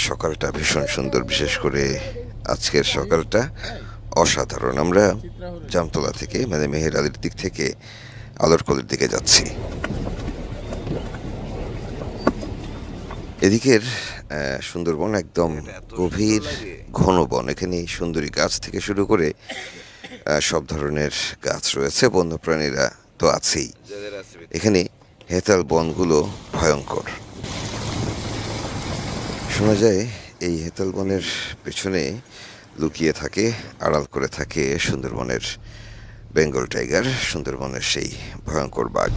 সকালটা ভীষণ সুন্দর, বিশেষ করে আজকের সকালটা অসাধারণ। আমরা জামতলা থেকে মানে মেহের আলীর দিক থেকে আলোরকলের দিকে যাচ্ছি। এদিকের সুন্দরবন একদম গভীর ঘন বন। এখানে সুন্দরী গাছ থেকে শুরু করে সব ধরনের গাছ রয়েছে, বন্যপ্রাণীরা তো আছেই। এখানে হেতাল বনগুলো ভয়ঙ্কর। শোনা যায় এই হেতাল বনের পেছনে লুকিয়ে থাকে, আড়াল করে থাকে সুন্দরবনের বেঙ্গল টাইগার, সুন্দরবনের সেই ভয়ঙ্কর বাঘ।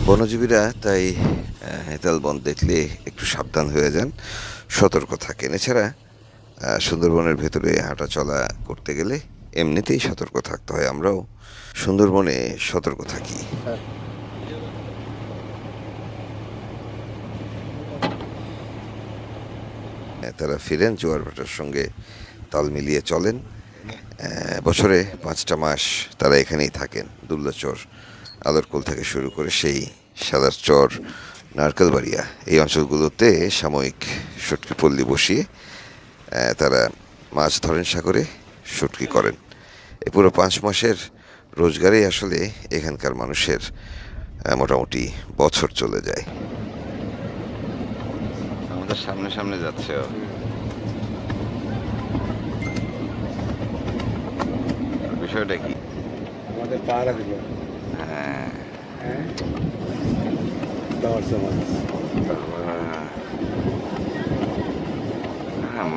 বনজীবীরা তাই হেতাল বন দেখলে একটু সাবধান হয়ে যান, সতর্ক থাকেন। এছাড়া সুন্দরবনের ভেতরে হাঁটা চলা করতে গেলে এমনিতেই সতর্ক থাকতে হয়। আমরাও সুন্দরবনে সতর্ক থাকি। তারা ফিরেন, জোয়ার ভাটার সঙ্গে তাল মিলিয়ে চলেন। বছরে 5টা মাস তারা এখানেই থাকেন। দুল্লাচর, আলোরকোল থেকে শুরু করে সেই সাদার চর, নারকেলবাড়িয়া, এই অঞ্চলগুলোতে সাময়িক শুটকি পল্লী বসিয়ে তারা মাছ ধরেন, সাগরে শুটকি করেন। এই পুরো 5 মাসের রোজগারেই আসলে এখানকার মানুষের মোটামুটি বছর চলে যায়। আমাদের সামনে সামনে যাচ্ছে। বিষয়টা কি? আমাদের পাহারা দিল। হ্যাঁ,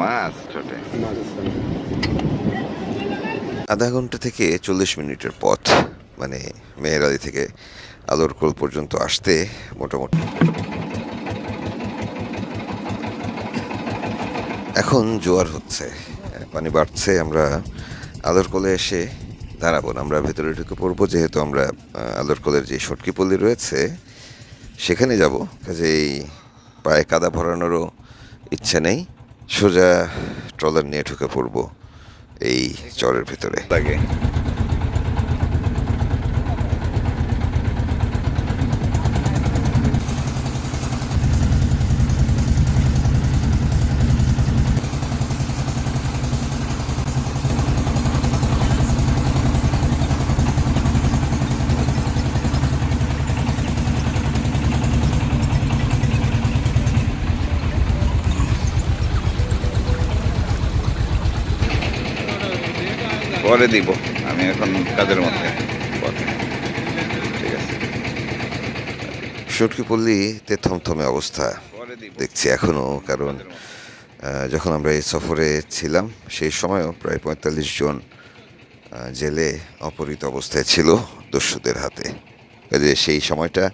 মাছ ছোটে। আধা ঘন্টা থেকে 40 মিনিটের পথ, মানে মেহের আলী থেকে আলোরকোল পর্যন্ত আসতে মোটামুটি। এখন জোয়ার হচ্ছে, পানি বাড়ছে। আমরা আলোরকোলে এসে দাঁড়াবো না, আমরা ভেতরে ঢুকে পড়বো। যেহেতু আমরা আলোরকোলের যে শুটকি পল্লী রয়েছে সেখানে যাব, কাজেই পায়ে কাদা ভরানোরও ইচ্ছে নেই। সোজা ট্রলার নিয়ে ঢুকে পড়বো এই চরের ভেতরে। লাগে পরে দিব, আমি এখন কাজের মধ্যে। ঠিক আছে। শুটকি পল্লীতে থমথমে অবস্থা দেখছি এখনো, কারণ যখন আমরা এই সফরে ছিলাম সেই সময়ও প্রায় 45 জন জেলে অপহৃত অবস্থায় ছিল দস্যুদের হাতে। কাজে সেই সময়টা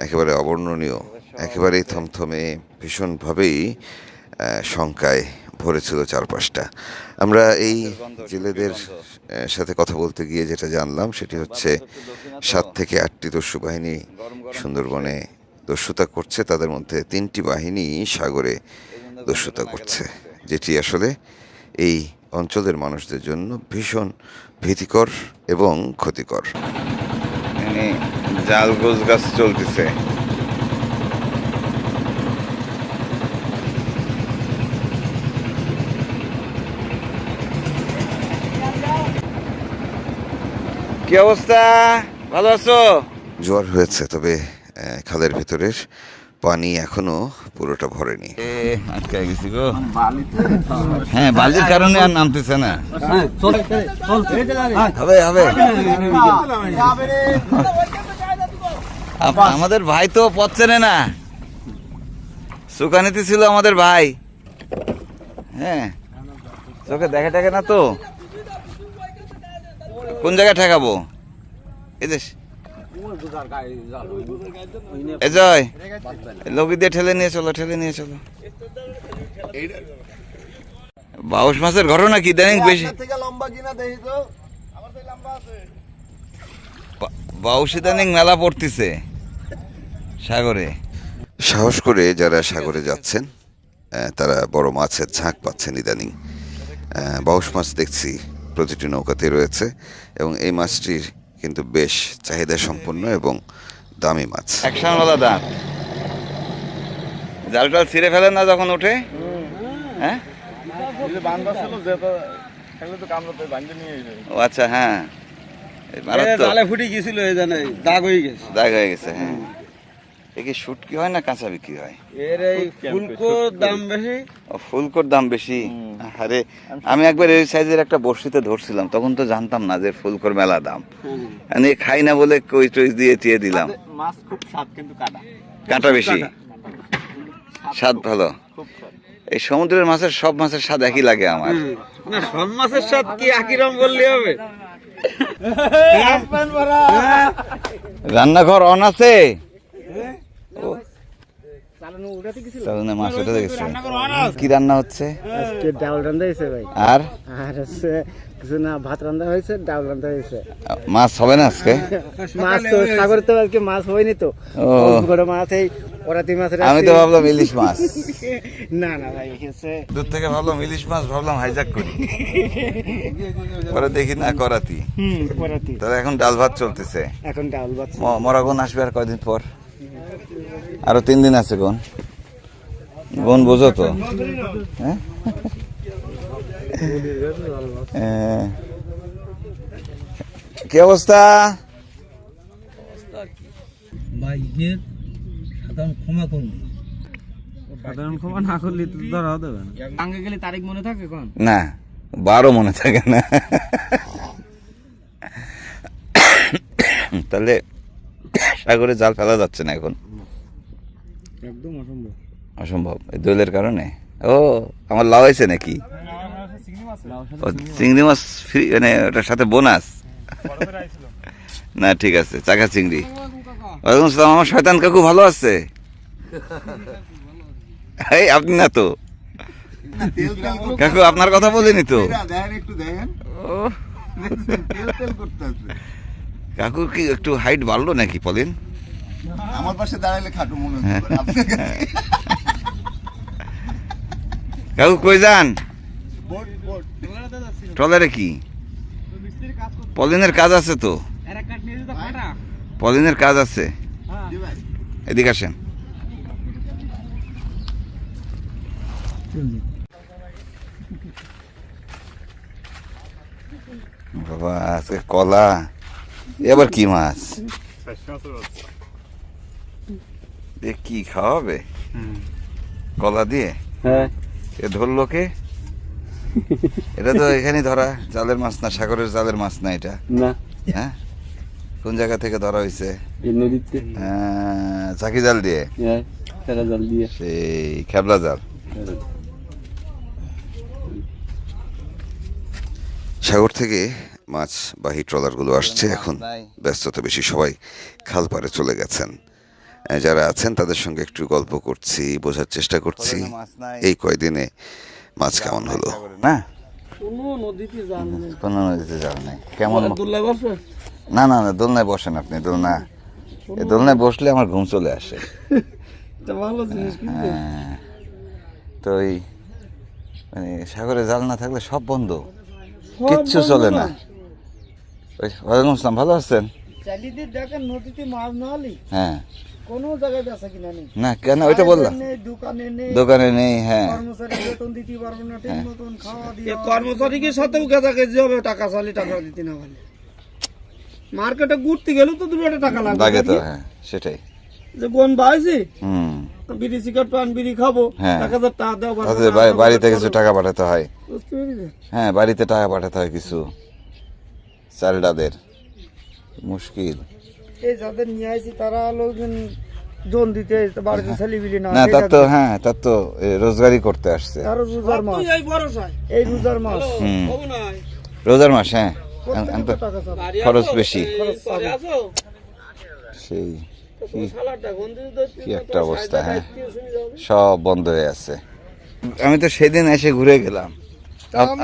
একেবারে অবর্ণনীয়, একেবারেই থমথমে, ভীষণভাবেই শঙ্কায় ভরেছিল চারপাশটা। আমরা এই জেলেদের সাথে কথা বলতে গিয়ে যেটা জানলাম সেটি হচ্ছে 7 থেকে 8টি দস্যু বাহিনী সুন্দরবনে দস্যুতা করছে। তাদের মধ্যে 3টি বাহিনী সাগরে দস্যুতা করছে, যেটি আসলে এই অঞ্চলের মানুষদের জন্য ভীষণ ভীতিকর এবং ক্ষতিকর। জাল গোছ গাছ চলতেছে। কি অবস্থা, ভালো আছো? জোয়ার হয়েছে, তবে খালের ভিতরের পানি এখনো পুরোটা ভরেনি। আটকে গেছি গো। হ্যাঁ, বালির কারণে আর নামতেছে না। হবে হবে। আমাদের ভাই তো পথ চেনে না, সুকানিতে ছিল আমাদের ভাই। হ্যাঁ, চোখে দেখে টেকে না তো। কোন জায়গায় ঠেকাবো? এজয়, লগি দিয়ে ঠেলে নিয়ে চলো, ঠেলে নিয়ে চলো। বাউশ মাছের ঘটনা কি দেখ বেশি? বাউশ ইদানিং মেলা পড়তেছে সাগরে। সাহস করে যারা সাগরে যাচ্ছেন তারা বড় মাছের ঝাঁক পাচ্ছেন ইদানিং। বাউশ মাছ দেখছি প্রতিটি নৌকাতে রয়েছে, এবং এই মাছটির কিন্তু বেশ চাহিদা সম্পন্ন এবং দামি মাছ। অ্যাকশনওয়ালা দাঁত। জাল টাল ছিঁড়ে ফেলেন না যখন ওঠে? হ্যাঁ, ও আচ্ছা, হ্যাঁ, এই মারাত্মক। জালে ফুটে গেছিল, এই জানে দাগ হয়ে গেছে। দাগ হয়ে গেছে, হ্যাঁ। এ কি শুটকি হয় না কাঁচা বিক্রি হয়? এর এই ফুলকোর দাম বেশি। ও, ফুলকোর দাম বেশি। আরে আমি একবার এই সাইজের একটা বড়শিতে ধরছিলাম, তখন তো জানতাম না যে ফুলকোর মেলা দাম। আমি খাই না বলে কই টই দিয়ে টিয়ে দিলাম। মাছ খুব স্বাদ, কিন্তু কাটা কাঁটা বেশি, স্বাদ ভালো। এই সমুদ্রের মাছের সব মাছের স্বাদ একই লাগে আমার। না, সব মাছের স্বাদ কি একই রকম বললে হবে? রান্নাঘর অন আছে? চালানো মাছ ওটা দেখছি। কি রান্না হচ্ছে? আজকে ডাল রান্না হয়েছে ভাই, আর আর হচ্ছে কিছু না, ভাত রান্না হয়েছে, ডাল রান্না হয়েছে। মাছ হবে না আজকে? মাছ তো সাগরে তো আজকে মাছ হয়নি তো। ও, বড় মাছ, এই ওরাতি মাছ। আমি তো ভাবলাম ইলিশ মাছ। না না ভাই, হচ্ছে দূর থেকে ভাবলাম ইলিশ মাছ, ভাবলাম হাইজাক করি, পরে দেখি না করাতি। ওরাতি। তাহলে এখন ডাল ভাত চলতেছে। এখন ডাল ভাত। মরাগন আসবে আর কয়দিন পর? আরো 3 দিন আছে। গুণ বোঝো তো? হ্যাঁ? কি অবস্থা? ভাই এর সাধারণ ক্ষমা করলি, সাধারণ ক্ষমা না করলে তো ধরা দেবে না। আগে গেলে তারিখ মনে থাকে কোন? না, 12 মনে থাকে না। তাহলে সাগরে জাল ফেলা যাচ্ছে না এখন, একদম অসম্ভব। অসম্ভব এই দোলের কারণে। ও, আমার লাউ হয়েছে নাকি? ও, চিংড়ি মাছ ফ্রি, মানে ওটার সাথে বোনাস? না, ঠিক আছে, চাকা চিংড়ি। ওয়ালাইকুম আসসালাম। আমার শয়তান কাকু ভালো আছে? এই আপনি না তো কাকু, আপনার কথা বলিনি তো। ও, কাকুর কি একটু হাইট বাড়লো নাকি পলিন? আমার পাশে দাঁড়াইলে খাটু মনে হচ্ছে আপনার কাছে। কাকু কই যান? বোট বোট ট্রলারে কি? পলিনের কাজ আছে তো, পলিনের কাজ আছে। এদিকে আসেন। বাবা, আজকে কলা। এবার কি মাছ? এ কি খাওয়াবে? কলা দিয়ে? হ্যাঁ, এ ধরলো কে? এটা তো এখানে ধরা জালের মাছ না, সাগরের জালের মাছ না এটা। না, হ্যাঁ, কোন জায়গা থেকে ধরা হয়েছে? এই নদীতে চাকি জাল দিয়ে, ফেরা জাল দিয়ে। সেই খেবলা জাল। সাগর থেকে মাছবাহী ট্রলারগুলো আসছে এখন। ব্যস্ততা বেশি, সবাই খাল পাড়ে চলে গেছেন। যারা আছেন তাদের সঙ্গে একটু গল্প করছি, বোঝার চেষ্টা করছি এই কয়দিনে মাছ কেমন হলো। না, কোনো নদীতে যান না। কোনো নদীতে যাওয়া নেই। কেমন? দুল্লাই বসবে? না না না, দোলনায় বসেন আপনি। এই দোলনায় বসলে আমার ঘুম চলে আসে। এটা ভালো জিনিস কিন্তু। হ্যাঁ, তো এই মানে সাগরে জাল না থাকলে সব বন্ধ, কিচ্ছু চলে না। ওয়ালাইকুম আসসালাম, ভালো আছেন? চালিয়ে দেখেন, নদীতে মাছ না হলে হ্যাঁ, কোনো জায়গায় বেচা কিনা নেই। না কেন, ওইটা বললাম। নেই, দোকানে নেই, দোকানে নেই। হ্যাঁ, কর্মচারী বেতন দিতে পারবো না, ঠিক মতন খাওয়া দিয়ে। কর্মচারীকে সাথেও গেজাগেজি হবে, টাকা চালি টাকা দিতে না পারলে। মার্কেটে ঘুরতে গেলেও তো 2 টাকা লাগবে। লাগে তো, হ্যাঁ সেটাই। যে কোন বাইছি হুম, বিড়ি সিগারেট পান, বিড়ি খাবো, হ্যাঁ। 1000 টাকা দাও, তাদের বাড়িতে কিছু টাকা পাঠাতে হয়। বুঝতে পেরেছেন? হ্যাঁ, বাড়িতে টাকা পাঠাতে হয় কিছু, চাল ডালের মুশকিল। এই যাদের নিয়ে আইছি তারা লোকজন জন দিতে বাড়িতে ছেলে বিলি না। না, তার তো হ্যাঁ, তার তো রোজগারি করতে আসছে। তারও রোজার মাস, এই রোজার মাস। হুম, রোজার মাস। হ্যাঁ, এখন তো টাকা চাপ, খরচ বেশি। খরচ চাপ। সেই কি একটা অবস্থা। হ্যাঁ, সব বন্ধ হয়ে আছে। আমি তো সেদিন এসে ঘুরে গেলাম,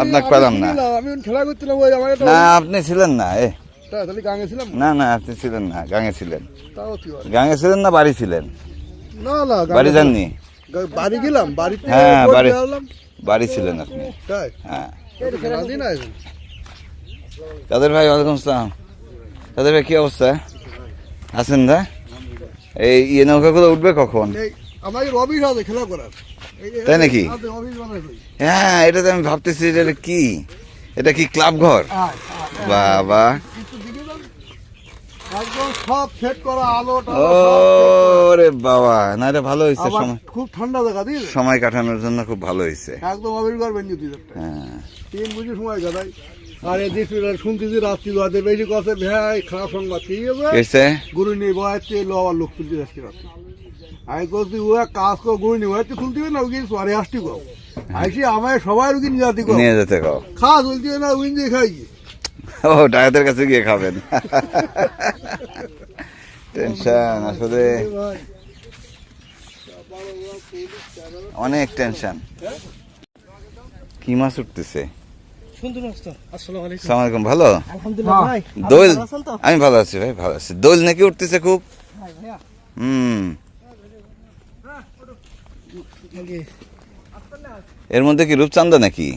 আপনাকে পেলাম না। আমি খেলা করছিলাম, ওই আমার না, আপনি ছিলেন না। তাহলে গাঙে ছিলাম। না না, আপনি ছিলেন না, গাঙে ছিলেন। তাও কি হয়? গাঙে ছিলেন না বাড়ি ছিলেন? না না, বাড়ি যাননি? বাড়ি গেলাম, বাড়িতে হ্যাঁ, বাড়ি গেলাম। বাড়ি ছিলেন আপনি। তাই হ্যাঁ, খেলাদিন আছে। কাদের ভাই, ওয়ালাইকুম আসসালাম। কাদের ভাই, কি অবস্থা আছেন? দা এই ইয়ে নৌকাগুলো উঠবে কখন? আমার অফিস আছে খেলা করার। তাই নাকি? অফিস বানাই। হ্যাঁ, এটা তো আমি ভাবতেছি এটা কি, এটা কি ক্লাব ঘর? বাবা, একদম সব সেট করা আলো ওরে বাবা, না এটা ভালো হয়েছে, সময় খুব ঠান্ডা জায়গা দিয়ে সময় কাটানোর জন্য খুব ভালো হয়েছে। একদম অফিস ঘর বেঞ্জু দিতে হ্যাঁ, 3 বুঝে সময় কাটাই। আর এই দিন শুনতেছি রাত্রি বাদে বেশি কথা ভাই খারাপ সংবাদ কি কেছে গুরু নিয়ে বয়াতে এলো আবার লোক তুলতে যাচ্ছি রাত্রি। আমি বলছি ও কাজ কর গুরু নিয়ে বয়াতে তুলতে না ওই সরে আসতে গো আইসি আমায় সবাই রুগী নিয়ে যাতে নিয়ে যেতে কও। খাওয়া তুলতে না উইন দিয়ে খাই ও ডাকাতের কাছে গিয়ে খাবেন। টেনশন আসলে অনেক টেনশন। কি মাছ উঠতেছে? আসসালামু আলাইকুম। ভালো? দোল, আমি ভালো আছি ভাই, ভালো আছি। দোল নাকি উঠতেছে খুব? এর মধ্যে কি রূপচাঁদা নাকি?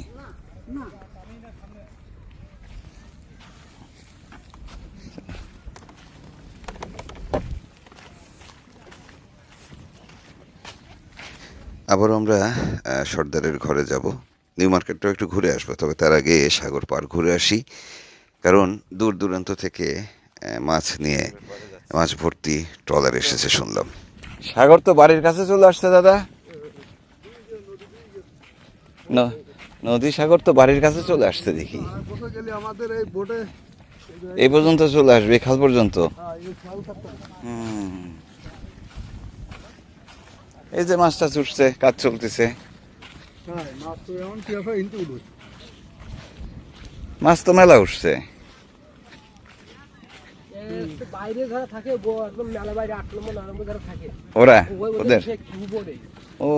আবার আমরা সর্দারের ঘরে যাব, নিউ মার্কেটটাও একটু ঘুরে আসবো, তবে তার আগে সাগর পার ঘুরে আসি, কারণ দূর দূরান্ত থেকে মাছ নিয়ে মাছ ভর্তি ট্রলার এসেছে শুনলাম। সাগর তো বাড়ির কাছে চলে আসছে দাদা। নদী সাগর তো বাড়ির কাছে চলে আসছে দেখি। আমাদের এই বোটে এই পর্যন্ত চলে আসবে, খাল পর্যন্ত। এই যে মাছটা ছুটছে, কাজ চলতেছে। মাছ তো মেলা উঠছে। বাইরে যারা থাকে একদম মেলা বাইরে 8 নম্বর 9 নম্বর যারা থাকে ওরা ওদের উপরে ও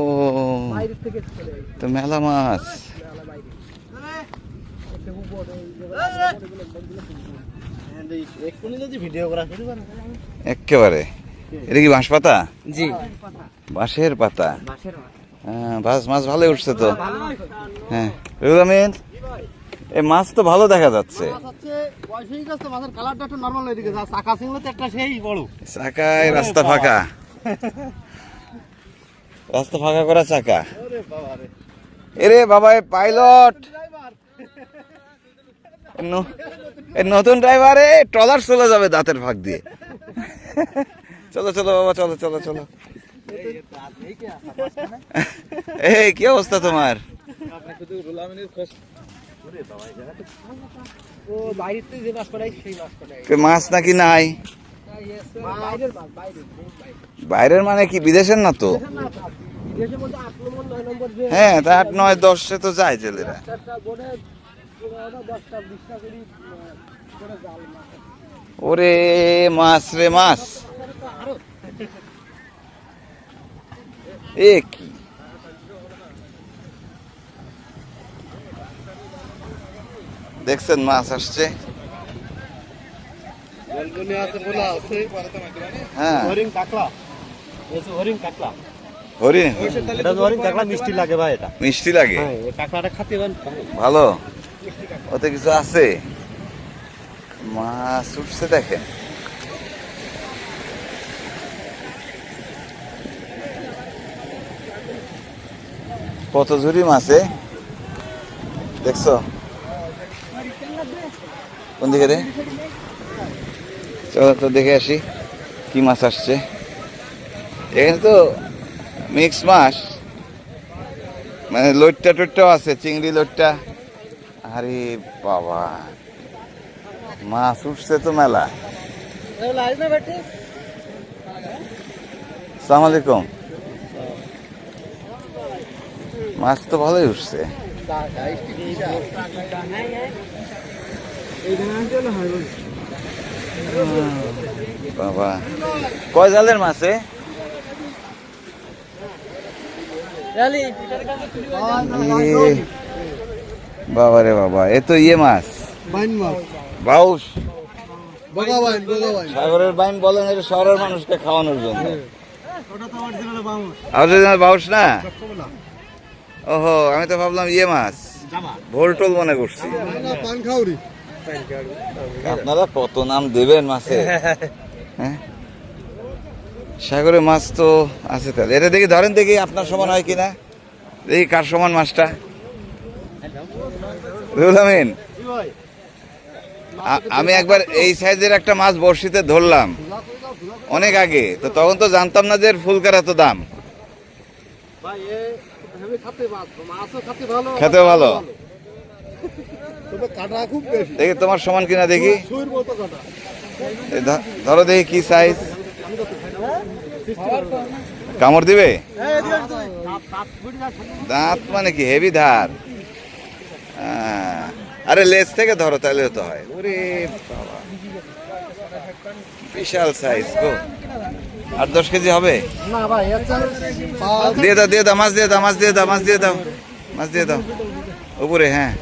বাইরে থেকে চলে যায় তো মেলা মাছ। মেলা বাইরে একটা উপরে এক্ষুনি যদি ভিডিওগ্রাফি করেন একেবারে এটা কি বাঁশ পাতা? জি বাঁশের পাতা। মাছের হ্যাঁ, মাছ ভালো উঠছে তো। হ্যাঁ রুহুল আমিন, এই মাছ তো ভালো দেখা যাচ্ছে। মাছের কালারটা একটু নরমাল এদিকে যা চাকা সিংলে তো একটা সেই বড় চাকায় রাস্তা ফাঁকা, রাস্তা ফাঁকা করা চাকা। এরে বাবা, পাইলট নতুন ড্রাইভার, ট্রলার চলে যাবে দাঁতের ফাঁক দিয়ে। চলো চলো বাবা, চলো চলো চলো। এই কি অবস্থা তোমার? ও বাইরে থেকে যে মাছ পড়াই সেই মাছ পড়াই মাছ নাকি নাই? বাইরের মাছ বাইরে বাইরের মানে কি বিদেশের না তো? বিদেশের মধ্যে 8 নম্বর 9 নম্বর যে হ্যাঁ, তা 8 9 10 সে তো যায় জেলেরা। একটা বোটে 10টা 20টা করে করে জাল মাছ ওরে মাছ রে মাছ, এ কি দেখছেন? মাছ আসছে। হ্যাঁ, হরিণ কাকড়া হরিণ কাকড়া হরিণ এটা হরিণ কাকড়া মিষ্টি লাগে ভাই, এটা মিষ্টি লাগে। হ্যাঁ এই কাকড়াটা খেতে ভালো, ওতে কিছু আছে। মাছ উঠছে দেখেন। কত ঝুড়ি মাছে দেখছো? কোন দিকে রে? চলো তো দেখে আসি কি মাছ আসছে। এখানে তো মিক্স মাছ, মানে লইট্টা টইট্টাও আছে, চিংড়ি লইট্টা। আরে বাবা, মাছ উঠছে তো মেলা। আসসালামু আলাইকুম। মাছ তো ভালোই উঠছে। বাবা, কয় জালের মাছে? বাবা রে বাবা, এ তো ইয়ে মাছ, বাইন মাছ বাউস। বগা বাইন সাগরের বাইন বলেন, এটা শহরের মানুষকে খাওয়ানোর জন্য। ওটা তো অরিজিনাল বাউস অরিজিনাল বাউস না? ওহো, আমি তো ভাবলাম ইয়ে মাছ, ভোলটোল মনে করছি। পান খাউরি আপনারা কত নাম দেবেন মাছে। হ্যাঁ, সাগরে মাছ তো আছে তাহলে। এটা দেখি ধরেন, দেখি আপনার সমান হয় কিনা, দেখি কার সমান মাছটা। রুহুল আমিন, আমি একবার এই সাইজের একটা মাছ বড়শিতে ধরলাম অনেক আগে, তো তখন তো জানতাম না যে এর ফুলকার এত দাম। ভাই আমি খাতে মাছও খাতে ভালো, খেতে ভালো। তবে কাটা খুব বেশি, দেখি তোমার সমান কিনা দেখি। সুইর মতো কাটা। এই ধরো দেখি কি সাইজ। কামড় দিবে? দাঁত মানে কি হেভি ধার? আরে লেজ থেকে ধরো তাহলে তো হয়। ওরে বাবা, বিশাল সাইজ গো। 8-10 কেজি হবে। না ভাই দিয়ে দাও, দিয়ে দাও, মাছ দিয়ে দাও, মাছ দিয়ে দাও, মাছ দিয়ে দাও, মাছ দিয়ে দাও উপরে। হ্যাঁ,